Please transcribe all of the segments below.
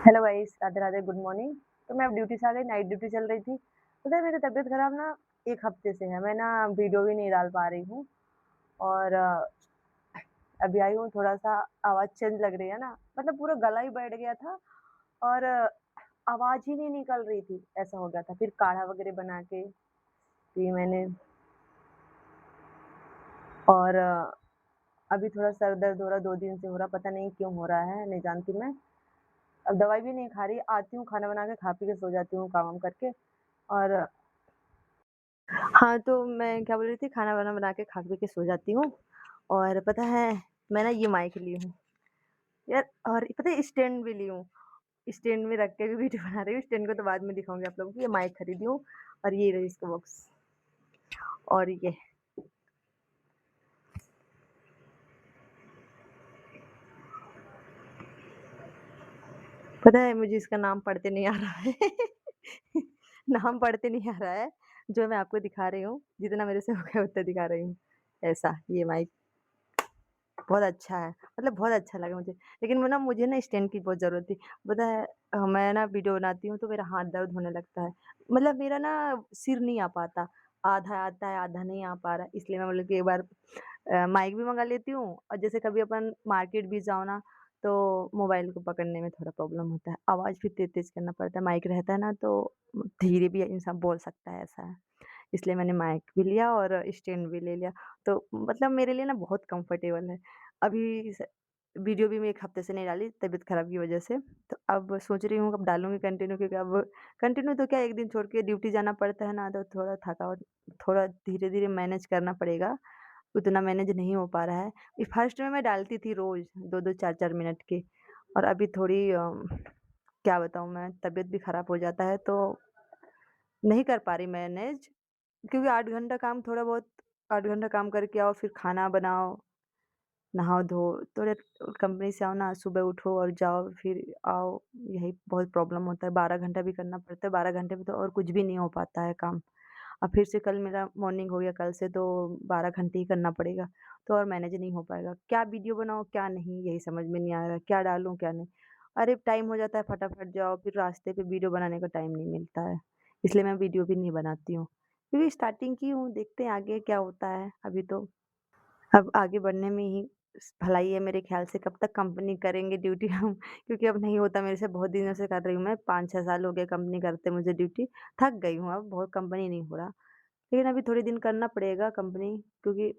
Hello guys, Radhe Radhe, good morning. तो मैं अब ड्यूटी से आ गई, नाइट ड्यूटी चल रही थी। पता है मेरी तबीयत खराब ना 1 हफ्ते से है। मैं ना वीडियो भी नहीं डाल पा रही हूँ और अभी आई हूँ, थोड़ा-सा आवाज़ चेंज लग रही है ना, मतलब पूरा गला ही बैठ गया था और आवाज़ ही नहीं निकल रही थी, ऐसा हो गया था। फिर काढ़ा वगैरह बना के पी मैंने और अभी थोड़ा सर दर्द हो रहा, 2 दिन से हो रहा, पता नहीं क्यों हो रहा है, नहीं जानती मैं। अब दवाई भी नहीं खा रही, आती हूँ, खाना बना के खा पी के सो जाती हूँ काम-वाम करके और हाँ, तो मैं क्या बोल रही थी, खाना-वाना बना के खा पी के सो जाती हूँ और पता है मैं ना ये माइक ली हूँ यार, और पता है स्टैंड भी ली हूँ। स्टैंड में रख के भी वीडियो बना रही हूँ, स्टैंड को तो बाद में दिखाऊँगी आप लोगों को। ये माइक खरीदी हूँ और ये रही इसका बॉक्स और ये पता है मुझे इसका नाम पढ़ते नहीं आ रहा है। नाम पढ़ते नहीं आ रहा है, जो मैं आपको दिखा रही हूँ, जितना मेरे से हो गया उतना दिखा रही हूँ। ऐसा ये माइक बहुत अच्छा है, मतलब बहुत अच्छा लगा मुझे। लेकिन वो ना मुझे ना स्टैंड की बहुत ज़रूरत थी। पता है मैं ना वीडियो बनाती हूँ तो मेरा हाथ दर्द होने लगता है। मतलब मेरा ना सिर नहीं आ पाता, आधा आता है, आधा नहीं आ पा रहा है। इसलिए मैं बोली कि एक बार माइक भी मँगा लेती हूँ और जैसे कभी अपन मार्केट भी जाओ ना, तो मोबाइल को पकड़ने में थोड़ा प्रॉब्लम होता है। आवाज़ भी तेज़-तेज़ करना पड़ता है, माइक रहता है ना तो धीरे भी इंसान बोल सकता है, ऐसा है। इसलिए मैंने माइक भी लिया और स्टैंड भी ले लिया। तो मतलब मेरे लिए ना बहुत कम्फ़र्टेबल है। अभी स वीडियो भी मैं 1 हफ़्ते से नहीं डाली तबीयत ख़राब की वज़ह से। तो अब सोच रही हूँ अब डालूँगी कंटिन्यू, क्योंकि अब कंटिन्यू तो क्या 1 दिन छोड़ के ड्यूटी जाना पड़ता है ना, तो थोड़ा थकावट थोड़ा धीरे-धीरे मैनेज करना पड़ेगा। उतना मैनेज नहीं हो पा रहा है। फर्स्ट में मैं डालती थी रोज़ 2-2 4-4 मिनट के, और अभी थोड़ी क्या बताऊँ मैं, तबीयत भी ख़राब हो जाता है तो नहीं कर पा रही मैनेज। क्योंकि 8 घंटा काम, थोड़ा बहुत 8 घंटा काम करके आओ, फिर खाना बनाओ, नहाओ-धो, थोड़े कंपनी से आओ ना, सुबह उठो और जाओ, फिर आओ, यही बहुत प्रॉब्लम होता है। 12 घंटा भी करना पड़ता है, 12 घंटे में तो और कुछ भी नहीं हो पाता है काम। अब फिर से कल मेरा मॉर्निंग हो गया, कल से तो 12 घंटे ही करना पड़ेगा, तो और मैनेज नहीं हो पाएगा। क्या वीडियो बनाऊँ, क्या नहीं, यही समझ में नहीं आ रहा है, क्या डालूँ, क्या नहीं। अरे टाइम हो जाता है, फटाफट जाओ, फिर रास्ते पे वीडियो बनाने का टाइम नहीं मिलता है, इसलिए मैं वीडियो भी नहीं बनाती हूँ। क्योंकि स्टार्टिंग की हूँ, देखते हैं आगे क्या होता है, अभी तो अब आगे बढ़ने में ही भलाई है मेरे ख़्याल से। कब तक कंपनी करेंगे ड्यूटी हम, क्योंकि अब नहीं होता मेरे से, बहुत दिनों से कर रही हूँ मैं, 5-6 साल हो गए कंपनी करते मुझे ड्यूटी। थक गई हूँ अब, बहुत कंपनी नहीं हो रहा। लेकिन अभी थोड़े दिन करना पड़ेगा कंपनी, क्योंकि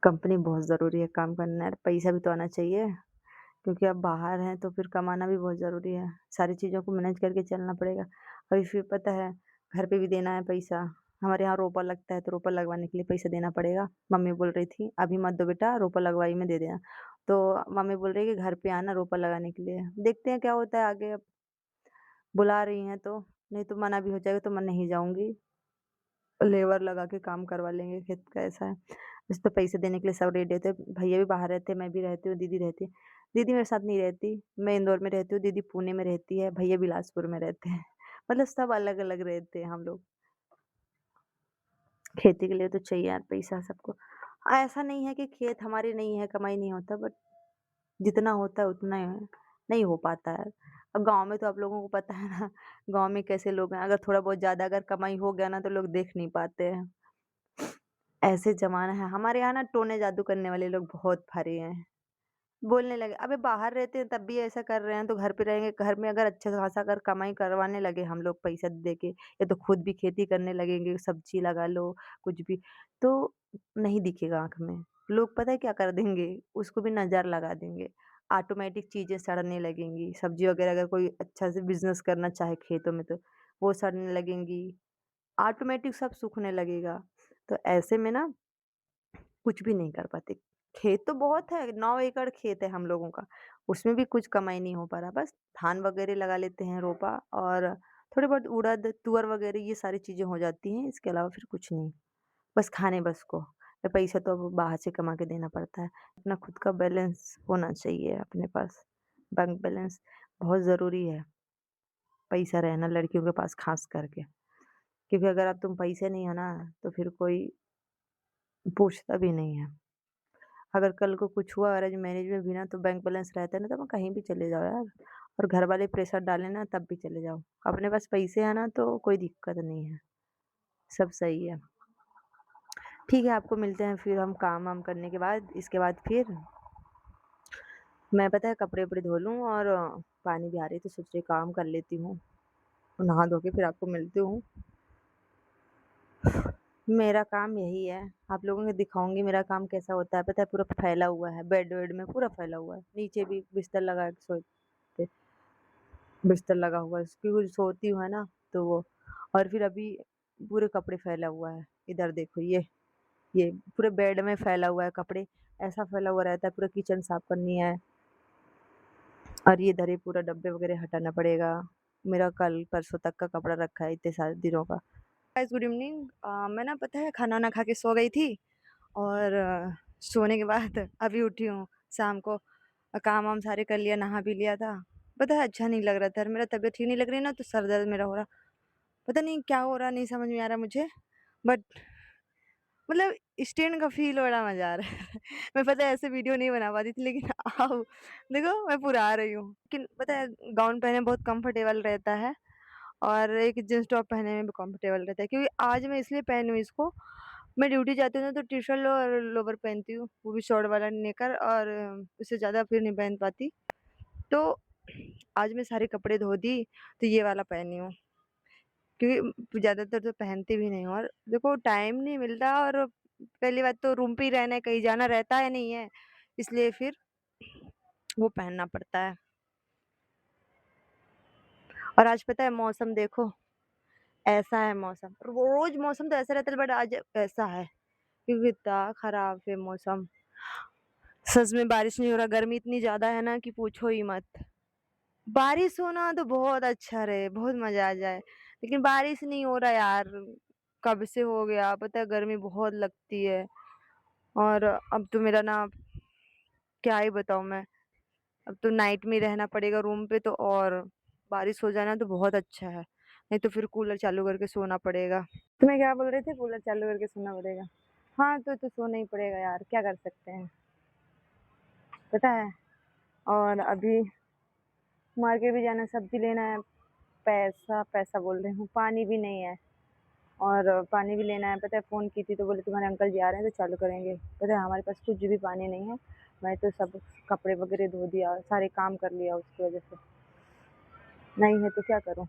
कंपनी बहुत ज़रूरी है, काम करना है, पैसा भी तो आना चाहिए। क्योंकि अब बाहर हैं तो फिर कमाना भी बहुत ज़रूरी है। सारी चीज़ों को मैनेज करके चलना पड़ेगा। अभी फिर पता है घर पे भी देना है पैसा। हमारे यहाँ रोपा लगता है तो रोपा लगवाने के लिए पैसा देना पड़ेगा। मम्मी बोल रही थी अभी मत दो बेटा, रोपा लगवाई में दे देना। तो मम्मी बोल रही है कि घर पे आना रोपा लगाने के लिए। देखते हैं क्या होता है आगे, अब बुला रही हैं तो, नहीं तो मना भी हो जाएगा तो मैं नहीं जाऊँगी। लेबर लगा के काम करवा लेंगे खेत का, ऐसा है। वैसे तो पैसे देने के लिए सब रेडी होते हैं, भैया भी बाहर रहते हैं, मैं भी रहती हूँ, दीदी रहती है। दीदी मेरे साथ नहीं रहती, मैं इंदौर में रहती हूँ, दीदी पुणे में रहती है, भैया बिलासपुर में रहते हैं। मतलब सब अलग-अलग रहते हैं हम लोग। खेती के लिए तो चाहिए यार पैसा सबको। ऐसा नहीं है कि खेत हमारे नहीं है, कमाई नहीं होता, बट जितना होता है उतना नहीं हो पाता है। अब गाँव में तो आप लोगों को पता है ना, गाँव में कैसे लोग हैं, अगर थोड़ा बहुत ज़्यादा अगर कमाई हो गया ना तो लोग देख नहीं पाते हैं। ऐसे ज़माना है, हमारे यहाँ ना टोने जादू करने वाले लोग बहुत भरे हैं। बोलने लगे, अबे बाहर रहते हैं तब भी ऐसा कर रहे हैं तो घर पे रहेंगे, घर में अगर अच्छा खासा अगर कमाई करवाने लगे हम लोग पैसा दे के, या तो खुद भी खेती करने लगेंगे, सब्जी लगा लो, कुछ भी, तो नहीं दिखेगा आँख में। लोग पता है क्या कर देंगे, उसको भी नज़र लगा देंगे। ऑटोमेटिक चीज़ें सड़ने लगेंगी, सब्जी वगैरह अगर कोई अच्छा से बिज़नेस करना चाहे खेतों में तो, वो सड़ने लगेंगी, ऑटोमेटिक सब सूखने लगेगा। तो ऐसे में ना कुछ भी नहीं कर पाते। खेत तो बहुत है, 9 एकड़ खेत है हम लोगों का, उसमें भी कुछ कमाई नहीं हो पा रहा। बस धान वगैरह लगा लेते हैं रोपा, और थोड़े बहुत उड़द, तुअर वगैरह ये सारी चीज़ें हो जाती हैं, इसके अलावा फिर कुछ नहीं। बस खाने बस को। पैसा तो अब बाहर से कमा के देना पड़ता है। अपना खुद का बैलेंस होना चाहिए अपने पास। बैंक बैलेंस बहुत ज़रूरी है, पैसा रहना लड़कियों के पास ख़ास करके। क्योंकि अगर अब तुम पैसे नहीं हो ना, तो फिर कोई पूछता भी नहीं है। अगर कल को कुछ हुआ अरेंज मैरेज में भी ना तो बैंक बैलेंस रहता है ना तो मैं कहीं भी चले जाओ यार। और घर वाले प्रेशर डालें ना तब भी चले जाओ। अपने पास पैसे हैं ना तो कोई दिक्कत नहीं है, सब सही है। ठीक है, आपको मिलते हैं फिर हम काम-वाम करने के बाद इसके बाद फिर मैं पता है कपड़े-वपड़े धो लूँ और पानी भी आ रही है तो सोच रही काम कर लेती हूँ। नहा धो के फिर आपको मिलती हूँ। मेरा काम यही है, आप लोगों को दिखाऊँगी मेरा काम कैसा होता है, पता है पूरा फैला हुआ है, बेड-वेड में पूरा फैला हुआ है। नीचे भी बिस्तर लगा के सोते बिस्तर लगा हुआ है, क्योंकि सोती हूँ है ना, तो वो और फिर अभी पूरे कपड़े फैला हुआ है। इधर देखो ये पूरे बेड में फैला हुआ है कपड़े, ऐसा फैला हुआ रहता है, पूरा किचन साफ करनी है और ये इधर ही पूरा डब्बे वगैरह हटाना पड़ेगा। मेरा कल परसों तक का कपड़ा रखा है इतने सारे दिनों का। Guys good evening. मैं ना पता है खाना-वाना खा के सो गई थी और सोने के बाद अभी उठी हूँ शाम को। काम-वाम सारे कर लिया, नहा भी लिया था। पता है अच्छा नहीं लग रहा था, मेरा तबीयत ठीक नहीं लग रही है ना तो सर दर्द मेरा हो रहा। पता नहीं क्या हो रहा, नहीं समझ में आ रहा मुझे। बट मतलब स्टैंड का फ़ील बड़ा मज़ा आ रहा है। मैं पता है ऐसे वीडियो नहीं बना पाती थी लेकिन आओ देखो मैं पूरा आ रही हूँ। लेकिन पता है गाउन पहने में बहुत कंफर्टेबल रहता है और एक जीन्स टॉप पहनने में भी कंफर्टेबल रहता है क्योंकि आज मैं इसलिए पहनी हूँ इसको, मैं ड्यूटी जाती हूँ ना तो टी-शर्ट और लोवर पहनती हूँ, वो भी शॉर्ट वाला नेकर और उससे ज़्यादा फिर नहीं पहन पाती। तो आज मैं सारे कपड़े धो दी, तो ये वाला पहनी हूँ क्योंकि ज़्यादातर तो पहनती भी नहीं हूँ और देखो टाइम नहीं मिलता और पहली बात तो रूम पे ही रहना है, कहीं जाना रहता है नहीं है, इसलिए फिर वो पहनना पड़ता है। और आज पता है मौसम देखो, ऐसा है मौसम, रोज़ मौसम तो ऐसा रहता है बट आज ऐसा है। क्योंकि इतना खराब है मौसम। सच में बारिश नहीं हो रहा, गर्मी इतनी ज़्यादा है ना कि पूछो ही मत। बारिश होना तो बहुत अच्छा रहे, बहुत मज़ा आ जाए, लेकिन बारिश नहीं हो रहा यार, कब से हो गया, पता है गर्मी बहुत लगती है और अब तो मेरा ना क्या ही बताऊँ मैं, अब तो नाइट में ही रहना पड़ेगा रूम पे तो और बारिश हो जाए ना तो बहुत अच्छा है, नहीं तो फिर कूलर चालू करके सोना पड़ेगा। तुम्हें क्या बोल रहे थे? कूलर चालू करके सोना पड़ेगा। हाँ, तो सोना ही पड़ेगा यार, क्या कर सकते हैं, पता है। और अभी मार्केट भी जाना है, सब्ज़ी लेना है, पैसा बोल रही हूँ, पानी भी नहीं है और पानी भी लेना है, पता है फ़ोन की थी तो बोले तुम्हारे अंकल जी आ रहे हैं तो चालू करेंगे। पता है हमारे पास कुछ भी पानी नहीं है, मैं तो सब कपड़े वगैरह धो दिया, सारे काम कर लिया उसकी वज़ह से। नहीं है तो क्या करूँ?